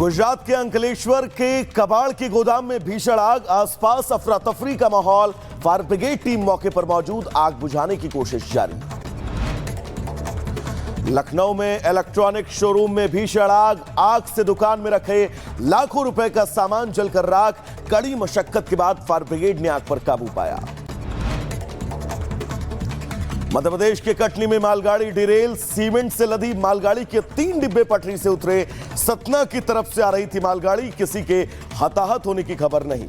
गुजरात के अंकलेश्वर के कबाड़ के गोदाम में भीषण आग, आसपास अफरा तफरी का माहौल। फायर ब्रिगेड टीम मौके पर मौजूद, आग बुझाने की कोशिश जारी। लखनऊ में इलेक्ट्रॉनिक शोरूम में भीषण आग, आग से दुकान में रखे लाखों रुपए का सामान जलकर राख। कड़ी मशक्कत के बाद फायर ब्रिगेड ने आग पर काबू पाया। मध्य प्रदेश के कटनी में मालगाड़ी डिरेल, सीमेंट से लदी मालगाड़ी के 3 डिब्बे पटरी से उतरे। सतना की तरफ से आ रही थी मालगाड़ी, किसी के हताहत होने की खबर नहीं।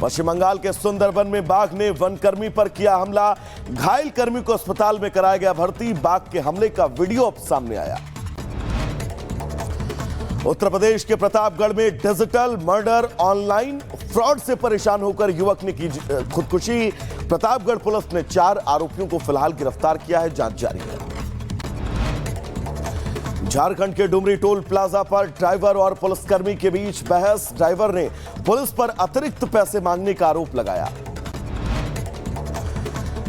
पश्चिम बंगाल के सुंदरबन में बाघ ने वनकर्मी पर किया हमला, घायल कर्मी को अस्पताल में कराया गया भर्ती। बाघ के हमले का वीडियो अब सामने आया। उत्तर प्रदेश के प्रतापगढ़ में डिजिटल मर्डर, ऑनलाइन फ्रॉड से परेशान होकर युवक ने की खुदकुशी। प्रतापगढ़ पुलिस ने 4 आरोपियों को फिलहाल गिरफ्तार किया है, जांच जारी है। झारखंड के डुमरी टोल प्लाजा पर ड्राइवर और पुलिसकर्मी के बीच बहस, ड्राइवर ने पुलिस पर अतिरिक्त पैसे मांगने का आरोप लगाया।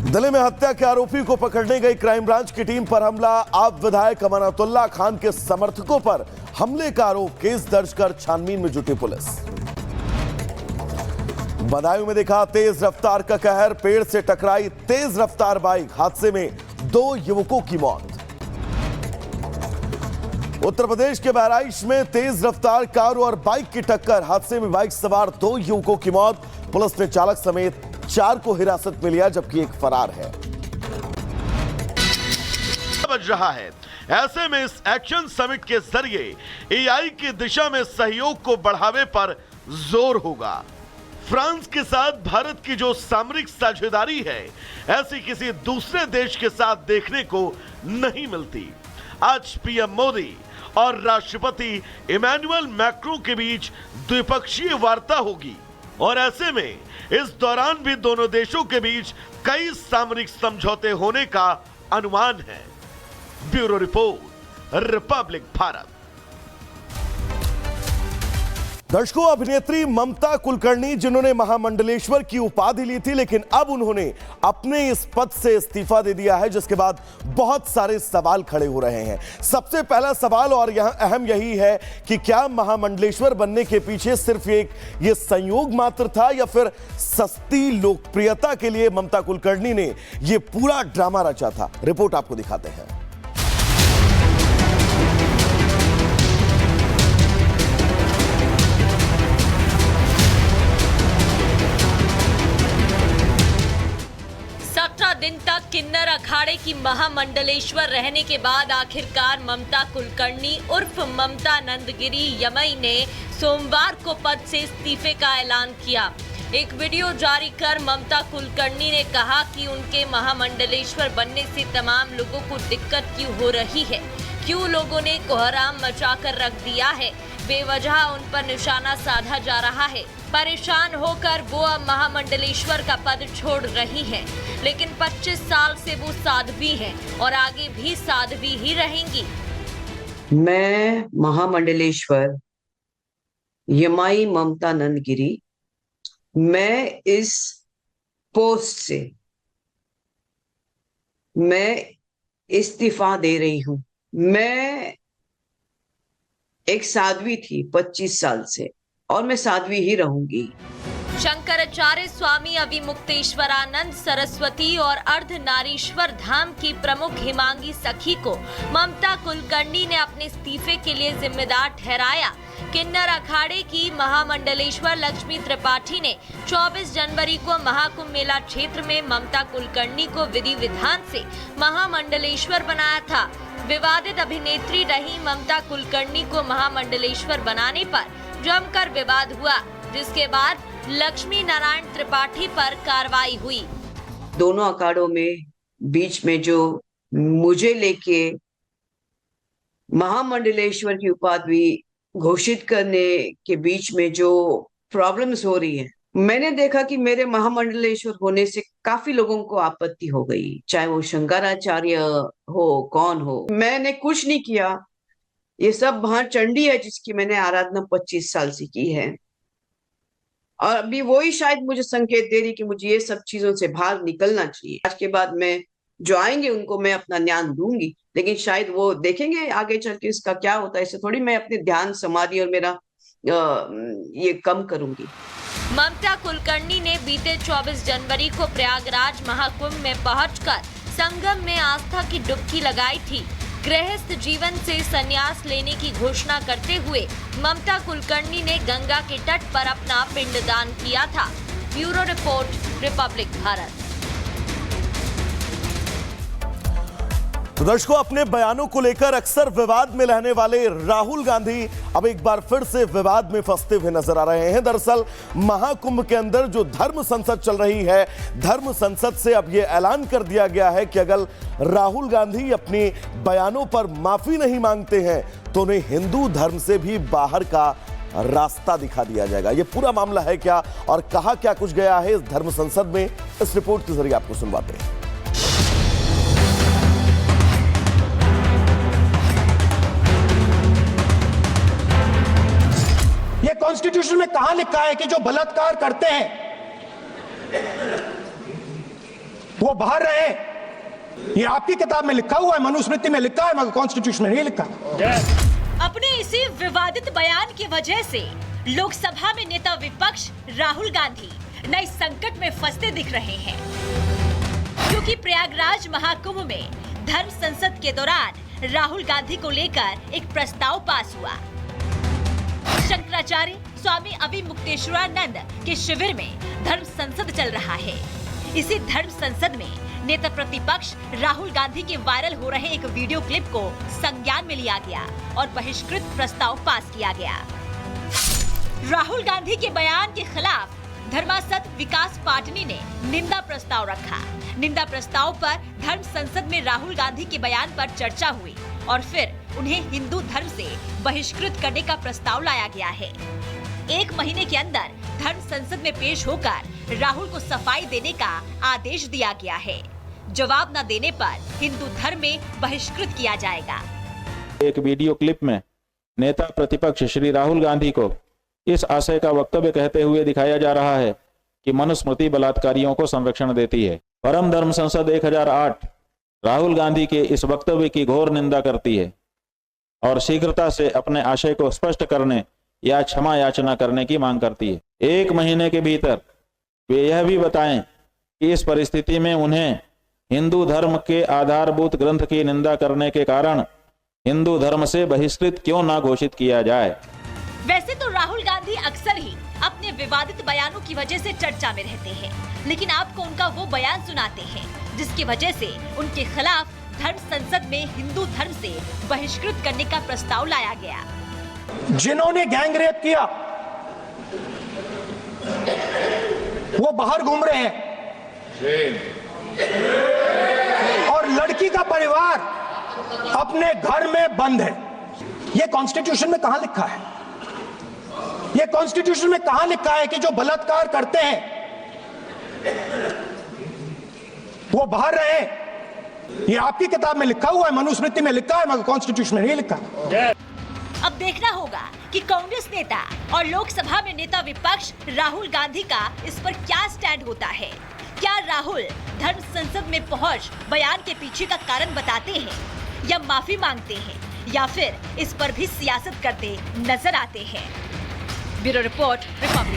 दिल्ली में हत्या के आरोपी को पकड़ने गई क्राइम ब्रांच की टीम पर हमला। आप विधायक अमानतुल्लाह खान के समर्थकों पर हमले का आरोप, केस दर्ज कर छानबीन में जुटी पुलिस। बदायूं में देखा तेज रफ्तार का कहर, पेड़ से टकराई तेज रफ्तार बाइक, हादसे में 2 युवकों की मौत। उत्तर प्रदेश के बहराइच में तेज रफ्तार कार और बाइक की टक्कर, हादसे में बाइक सवार 2 युवकों की मौत। पुलिस ने चालक समेत 4 को हिरासत में लिया, जबकि एक फरार है। बज रहा है, ऐसे में इस एक्शन समिट के जरिए एआई की दिशा में सहयोग को बढ़ावे पर जोर होगा। फ्रांस के साथ भारत की जो सामरिक साझेदारी है, ऐसी किसी दूसरे देश के साथ देखने को नहीं मिलती। आज पीएम मोदी और राष्ट्रपति इमैनुअल मैक्रों के बीच द्विपक्षीय वार्ता होगी और ऐसे में इस दौरान भी दोनों देशों के बीच कई सामरिक समझौते होने का अनुमान है। Bureau report, Republic Bharat. दर्शकों, अभिनेत्री ममता कुलकर्णी, जिन्होंने महामंडलेश्वर की उपाधि ली थी, लेकिन अब उन्होंने अपने इस पद से इस्तीफा दे दिया है, जिसके बाद बहुत सारे सवाल खड़े हो रहे हैं। सबसे पहला सवाल और यहां अहम यही है कि क्या महामंडलेश्वर बनने के पीछे सिर्फ ये संयोग मात्र था, या फिर सस्ती लोकप्रियता के लिए ममता कुलकर्णी ने यह पूरा ड्रामा रचा था। रिपोर्ट आपको दिखाते हैं। दिन तक किन्नर अखाड़े की महामंडलेश्वर रहने के बाद आखिरकार ममता कुलकर्णी उर्फ ममता नंदगिरी यमई ने सोमवार को पद से इस्तीफे का ऐलान किया। एक वीडियो जारी कर ममता कुलकर्णी ने कहा कि उनके महामंडलेश्वर बनने से तमाम लोगों को दिक्कत क्यों हो रही है, क्यों लोगों ने कोहराम मचाकर रख दिया है, बेवजह उन पर निशाना साधा जा रहा है। परेशान होकर वो अब महामंडलेश्वर का पद छोड़ रही हैं, लेकिन 25 साल से वो साध्वी हैं और आगे भी साध्वी ही रहेंगी। मैं महामंडलेश्वर यमाई ममता नंदगिरी, मैं इस पोस्ट से मैं इस्तीफा दे रही हूं। मैं एक साध्वी थी 25 साल से और मैं साध्वी ही रहूंगी। शंकराचार्य स्वामी अविमुक्तेश्वरानंद सरस्वती और अर्धनारीश्वर धाम की प्रमुख हिमांगी सखी को ममता कुलकर्णी ने अपने इस्तीफे के लिए जिम्मेदार ठहराया। किन्नर अखाड़े की महामंडलेश्वर लक्ष्मी त्रिपाठी ने 24 जनवरी को महाकुंभ मेला क्षेत्र में ममता कुलकर्णी को विधि विधान से महामंडलेश्वर बनाया था। विवादित अभिनेत्री रही ममता कुलकर्णी को महामंडलेश्वर बनाने पर जमकर विवाद हुआ, जिसके बाद लक्ष्मी नारायण त्रिपाठी पर कार्रवाई हुई। दोनों अखाड़ों में बीच में जो मुझे लेके महामंडलेश्वर की उपाधि घोषित करने के बीच में जो प्रॉब्लम्स हो रही है, मैंने देखा कि मेरे महामंडलेश्वर होने से काफी लोगों को आपत्ति हो गई, चाहे वो शंकराचार्य हो, कौन हो। मैंने कुछ नहीं किया, ये सब वहां चंडी है जिसकी मैंने आराधना 25 साल से की है, और अभी वही शायद मुझे संकेत दे रही कि मुझे ये सब चीजों से बाहर निकलना चाहिए। आज के बाद मैं जो आएंगे उनको मैं अपना ज्ञान दूंगी, लेकिन शायद वो देखेंगे आगे चल के इसका क्या होता है। इससे थोड़ी मैं अपने ध्यान, समाधि और मेरा ये कम करूंगी। ममता कुलकर्णी ने बीते 24 जनवरी को प्रयागराज महाकुंभ में पहुंचकर संगम में आस्था की डुबकी लगाई थी। गृहस्थ जीवन से संन्यास लेने की घोषणा करते हुए ममता कुलकर्णी ने गंगा के तट पर अपना पिंडदान किया था। Bureau report, Republic Bharat. तो दर्शकों, अपने बयानों को लेकर अक्सर विवाद में रहने वाले राहुल गांधी अब एक बार फिर से विवाद में फंसते हुए नजर आ रहे हैं। दरअसल महाकुंभ के अंदर जो धर्म संसद चल रही है, धर्म संसद से अब यह ऐलान कर दिया गया है कि अगर राहुल गांधी अपने बयानों पर माफी नहीं मांगते हैं तो उन्हें हिंदू धर्म से भी बाहर का रास्ता दिखा दिया जाएगा। यह पूरा मामला है क्या और कहा क्या कुछ गया है इस धर्म संसद में, इस रिपोर्ट के जरिए आपको सुनवाते हैं। ये कॉन्स्टिट्यूशन में कहां लिखा है कि जो बलात्कार करते हैं वो बाहर रहे? ये आपकी किताब में लिखा हुआ है, मनुस्मृति में लिखा है, मगर कॉन्स्टिट्यूशन में नहीं लिखा। अपने इसी विवादित बयान की वजह से लोकसभा में नेता विपक्ष राहुल गांधी नए संकट में फंसते दिख रहे हैं, क्योंकि प्रयागराज महाकुंभ में धर्म संसद के दौरान राहुल गांधी को लेकर एक प्रस्ताव पास हुआ। शंकराचार्य स्वामी अविमुक्तेश्वरानंद के शिविर में धर्म संसद चल रहा है। इसी धर्म संसद में नेता प्रतिपक्ष राहुल गांधी के वायरल हो रहे एक वीडियो क्लिप को संज्ञान में लिया गया और बहिष्कृत प्रस्ताव पास किया गया। राहुल गांधी के बयान के खिलाफ धर्मासद विकास पाटनी ने निंदा प्रस्ताव रखा। निंदा प्रस्ताव पर धर्म संसद में राहुल गांधी के बयान पर चर्चा हुई और फिर उन्हें हिंदू धर्म से बहिष्कृत करने का प्रस्ताव लाया गया है। 1 महीने के अंदर धर्म संसद में पेश होकर राहुल को सफाई देने का आदेश दिया गया है। जवाब न देने पर हिंदू धर्म में बहिष्कृत किया जाएगा। एक वीडियो क्लिप में नेता प्रतिपक्ष श्री राहुल गांधी को इस आशय का वक्तव्य कहते हुए दिखाया जा रहा है कि मनुस्मृति बलात्कारियों को संरक्षण देती है। परम धर्म संसद 1008 राहुल गांधी के इस वक्तव्य की घोर निंदा करती है और शीघ्रता से अपने आशय को स्पष्ट करने या क्षमा याचना करने की मांग करती है। 1 महीने के भीतर वे यह भी बताएं कि इस परिस्थिति में उन्हें हिंदू धर्म के आधारभूत ग्रंथ की निंदा करने के कारण हिंदू धर्म से बहिष्कृत क्यों ना घोषित किया जाए। वैसे तो राहुल गांधी अक्सर ही अपने विवादित बयानों की वजह से चर्चा में रहते हैं, लेकिन आपको उनका वो बयान सुनाते हैं जिसकी वजह से उनके खिलाफ धर्म संसद में हिंदू धर्म से बहिष्कृत करने का प्रस्ताव लाया गया। जिन्होंने गैंग रेप किया वो बाहर घूम रहे हैं और लड़की का परिवार अपने घर में बंद है। ये कॉन्स्टिट्यूशन में कहां लिखा है? ये कॉन्स्टिट्यूशन में कहां लिखा है कि जो बलात्कार करते हैं वो बाहर रहे? ये आपकी किताब में लिखा हुआ है, मनुस्मृति में लिखा है, मगर कॉन्स्टिट्यूशन में नहीं लिखा। अब देखना होगा कि कांग्रेस नेता और लोकसभा में नेता विपक्ष राहुल गांधी का इस पर क्या स्टैंड होता है। क्या राहुल धर्म संसद में पहुंच बयान के पीछे का कारण बताते हैं या माफी मांगते हैं या फिर इस पर भी सियासत करते नजर आते हैं। Bureau report, Republic.